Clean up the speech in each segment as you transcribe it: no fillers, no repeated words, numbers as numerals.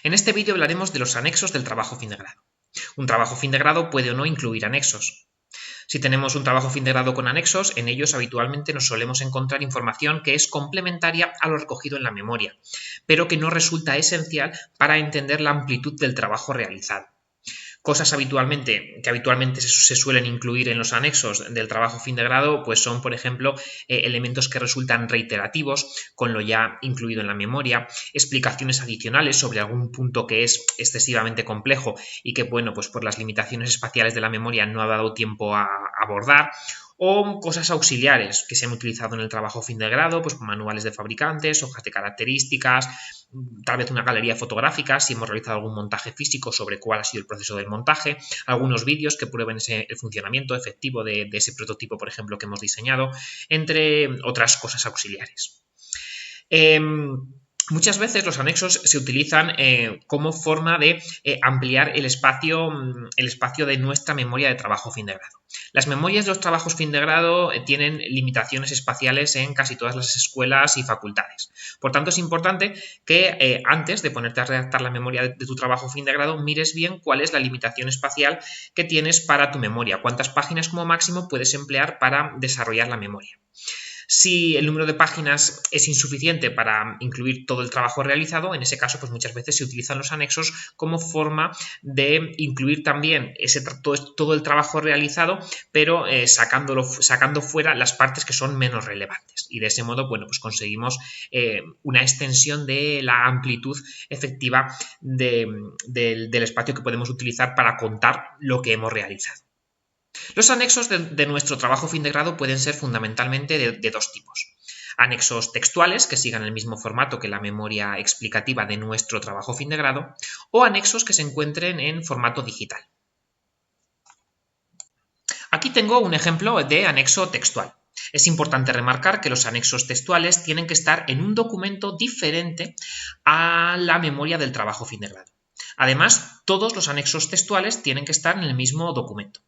En este vídeo hablaremos de los anexos del trabajo fin de grado. Un trabajo fin de grado puede o no incluir anexos. Si tenemos un trabajo fin de grado con anexos, en ellos habitualmente nos solemos encontrar información que es complementaria a lo recogido en la memoria, pero que no resulta esencial para entender la amplitud del trabajo realizado. Cosas que habitualmente se suelen incluir en los anexos del trabajo fin de grado, pues son, por ejemplo, elementos que resultan reiterativos con lo ya incluido en la memoria, explicaciones adicionales sobre algún punto que es excesivamente complejo y que, bueno, pues por las limitaciones espaciales de la memoria no ha dado tiempo a abordar, o cosas auxiliares que se han utilizado en el trabajo fin de grado, pues manuales de fabricantes, hojas de características, tal vez una galería fotográfica si hemos realizado algún montaje físico sobre cuál ha sido el proceso del montaje, algunos vídeos que prueben el funcionamiento efectivo de ese prototipo, por ejemplo, que hemos diseñado, entre otras cosas auxiliares. Muchas veces los anexos se utilizan como forma de ampliar el espacio de nuestra memoria de trabajo fin de grado. Las memorias de los trabajos fin de grado tienen limitaciones espaciales en casi todas las escuelas y facultades. Por tanto, es importante que antes de ponerte a redactar la memoria de tu trabajo fin de grado, mires bien cuál es la limitación espacial que tienes para tu memoria, cuántas páginas como máximo puedes emplear para desarrollar la memoria. Si el número de páginas es insuficiente para incluir todo el trabajo realizado, en ese caso pues muchas veces se utilizan los anexos como forma de incluir también todo el trabajo realizado, pero sacando fuera las partes que son menos relevantes. Y de ese modo, bueno, pues conseguimos una extensión de la amplitud efectiva del espacio que podemos utilizar para contar lo que hemos realizado. Los anexos de nuestro trabajo fin de grado pueden ser fundamentalmente de dos tipos. Anexos textuales, que sigan el mismo formato que la memoria explicativa de nuestro trabajo fin de grado, o anexos que se encuentren en formato digital. Aquí tengo un ejemplo de anexo textual. Es importante remarcar que los anexos textuales tienen que estar en un documento diferente a la memoria del trabajo fin de grado. Además, todos los anexos textuales tienen que estar en el mismo documento.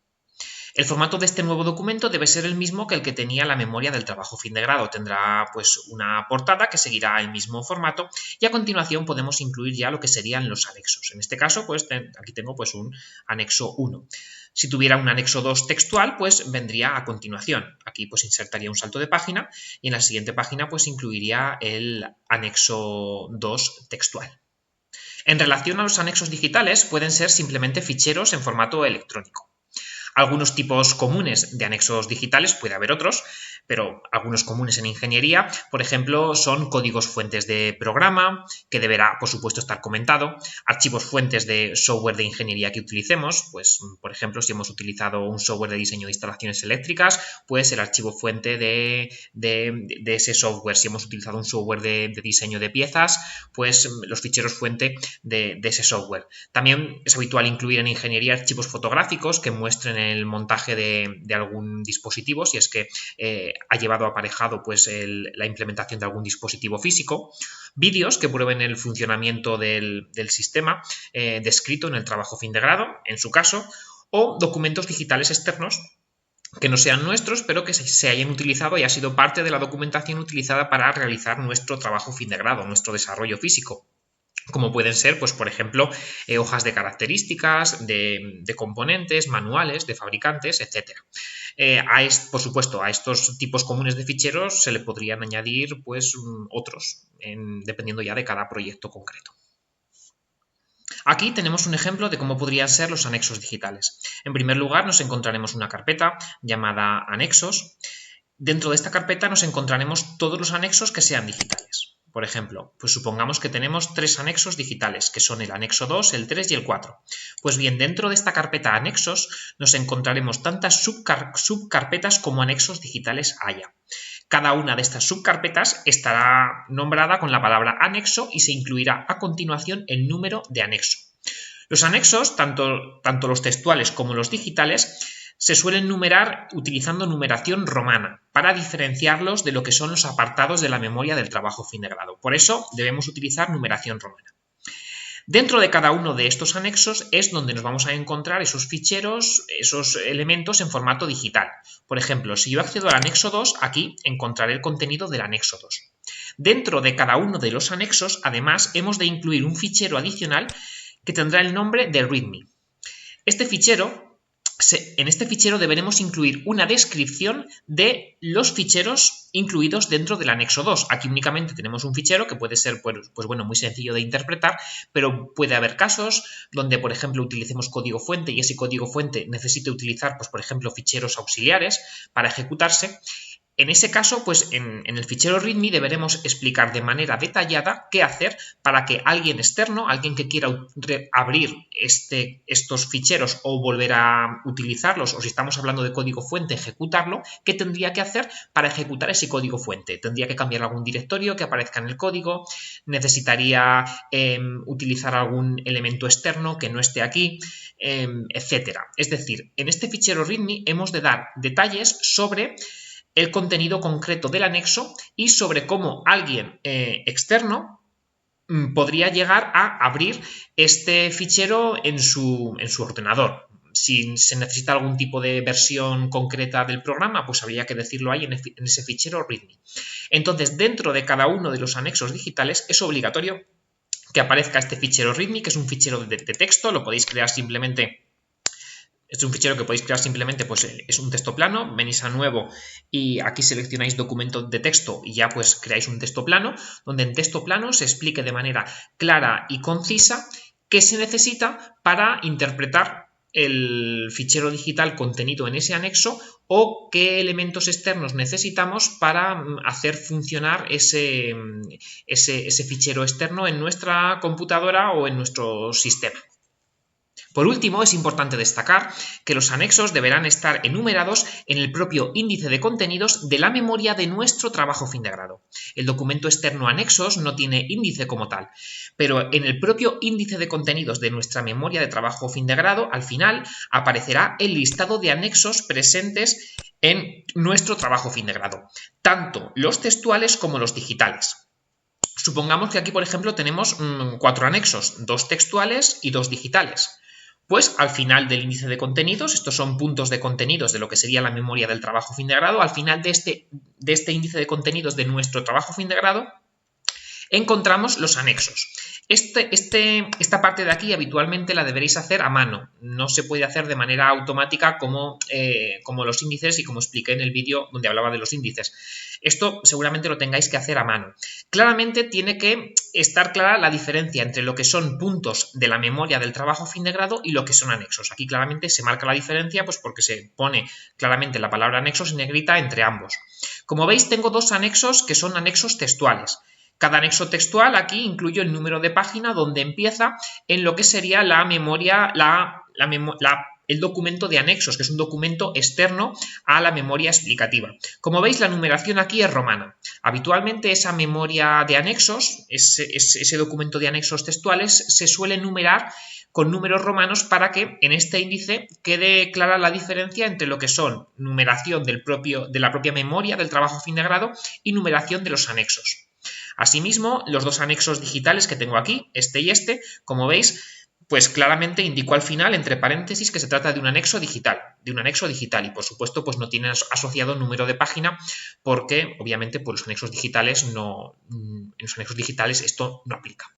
El formato de este nuevo documento debe ser el mismo que el que tenía la memoria del trabajo fin de grado. Tendrá pues una portada que seguirá el mismo formato y a continuación podemos incluir ya lo que serían los anexos. En este caso, pues aquí tengo pues un anexo 1. Si tuviera un anexo 2 textual, pues vendría a continuación. Aquí pues insertaría un salto de página y en la siguiente página pues incluiría el anexo 2 textual. En relación a los anexos digitales, pueden ser simplemente ficheros en formato electrónico. Algunos tipos comunes de anexos digitales, puede haber otros, pero algunos comunes en ingeniería, por ejemplo, son códigos fuentes de programa, que deberá, por supuesto, estar comentado, archivos fuentes de software de ingeniería que utilicemos, pues, por ejemplo, si hemos utilizado un software de diseño de instalaciones eléctricas, pues el archivo fuente de ese software. Si hemos utilizado un software de diseño de piezas, pues los ficheros fuente de ese software. También es habitual incluir en ingeniería archivos fotográficos que muestren el montaje de algún dispositivo, si es que ha llevado aparejado pues la implementación de algún dispositivo físico, vídeos que prueben el funcionamiento del sistema descrito en el trabajo fin de grado, en su caso, o documentos digitales externos que no sean nuestros, pero que se hayan utilizado y ha sido parte de la documentación utilizada para realizar nuestro trabajo fin de grado, nuestro desarrollo físico. Como pueden ser, pues, por ejemplo, hojas de características, de componentes, manuales de fabricantes, etc. Por supuesto, a estos tipos comunes de ficheros se le podrían añadir pues, otros, dependiendo ya de cada proyecto concreto. Aquí tenemos un ejemplo de cómo podrían ser los anexos digitales. En primer lugar, nos encontraremos una carpeta llamada anexos. Dentro de esta carpeta nos encontraremos todos los anexos que sean digitales. Por ejemplo, pues supongamos que tenemos 3 anexos digitales, que son el anexo 2, el 3 y el 4. Pues bien, dentro de esta carpeta anexos nos encontraremos tantas subcarpetas como anexos digitales haya. Cada una de estas subcarpetas estará nombrada con la palabra anexo y se incluirá a continuación el número de anexo. Los anexos, tanto los textuales como los digitales, se suelen numerar utilizando numeración romana para diferenciarlos de lo que son los apartados de la memoria del trabajo fin de grado. Por eso debemos utilizar numeración romana. Dentro de cada uno de estos anexos es donde nos vamos a encontrar esos ficheros, esos elementos en formato digital. Por ejemplo, si yo accedo al anexo 2, aquí encontraré el contenido del anexo 2. Dentro de cada uno de los anexos, además, hemos de incluir un fichero adicional que tendrá el nombre de README. En este fichero deberemos incluir una descripción de los ficheros incluidos dentro del anexo 2. Aquí únicamente tenemos un fichero que puede ser muy sencillo de interpretar, pero puede haber casos donde, por ejemplo, utilicemos código fuente y ese código fuente necesite utilizar, por ejemplo, ficheros auxiliares para ejecutarse. En ese caso, en el fichero README deberemos explicar de manera detallada qué hacer para que alguien externo, alguien que quiera abrir estos ficheros o volver a utilizarlos, o si estamos hablando de código fuente, ejecutarlo, qué tendría que hacer para ejecutar ese código fuente. Tendría que cambiar algún directorio que aparezca en el código, necesitaría utilizar algún elemento externo que no esté aquí, etcétera. Es decir, en este fichero README hemos de dar detalles sobre el contenido concreto del anexo y sobre cómo alguien externo podría llegar a abrir este fichero en su ordenador. Si se necesita algún tipo de versión concreta del programa, pues habría que decirlo ahí en ese fichero README. Entonces, dentro de cada uno de los anexos digitales es obligatorio que aparezca este fichero README, que es un fichero de texto, lo podéis crear simplemente. Es un fichero que podéis crear simplemente, es un texto plano, venís a nuevo y aquí seleccionáis documento de texto y ya creáis un texto plano, donde en texto plano se explique de manera clara y concisa qué se necesita para interpretar el fichero digital contenido en ese anexo o qué elementos externos necesitamos para hacer funcionar ese fichero externo en nuestra computadora o en nuestro sistema. Por último, es importante destacar que los anexos deberán estar enumerados en el propio índice de contenidos de la memoria de nuestro trabajo fin de grado. El documento externo anexos no tiene índice como tal, pero en el propio índice de contenidos de nuestra memoria de trabajo fin de grado, al final aparecerá el listado de anexos presentes en nuestro trabajo fin de grado, tanto los textuales como los digitales. Supongamos que aquí, por ejemplo, tenemos 4 anexos, 2 textuales y 2 digitales. Pues al final del índice de contenidos, estos son puntos de contenidos de lo que sería la memoria del trabajo fin de grado, al final de este índice de contenidos de nuestro trabajo fin de grado, encontramos los anexos. Esta parte de aquí habitualmente la deberéis hacer a mano, no se puede hacer de manera automática como los índices y como expliqué en el vídeo donde hablaba de los índices. Esto seguramente lo tengáis que hacer a mano. Claramente tiene que estar clara la diferencia entre lo que son puntos de la memoria del trabajo fin de grado y lo que son anexos. Aquí claramente se marca la diferencia porque se pone claramente la palabra anexos en negrita entre ambos. Como veis, tengo 2 anexos que son anexos textuales. Cada anexo textual aquí incluyo el número de página donde empieza en lo que sería la memoria, el documento de anexos, que es un documento externo a la memoria explicativa. Como veis, la numeración aquí es romana. Habitualmente esa memoria de anexos, ese documento de anexos textuales, se suele numerar con números romanos para que en este índice quede clara la diferencia entre lo que son numeración de la propia memoria del trabajo fin de grado y numeración de los anexos. Asimismo, los 2 anexos digitales que tengo aquí, este y este, como veis, pues claramente indico al final, entre paréntesis, que se trata de un anexo digital, y por supuesto pues no tiene asociado número de página porque obviamente pues en los anexos digitales esto no aplica.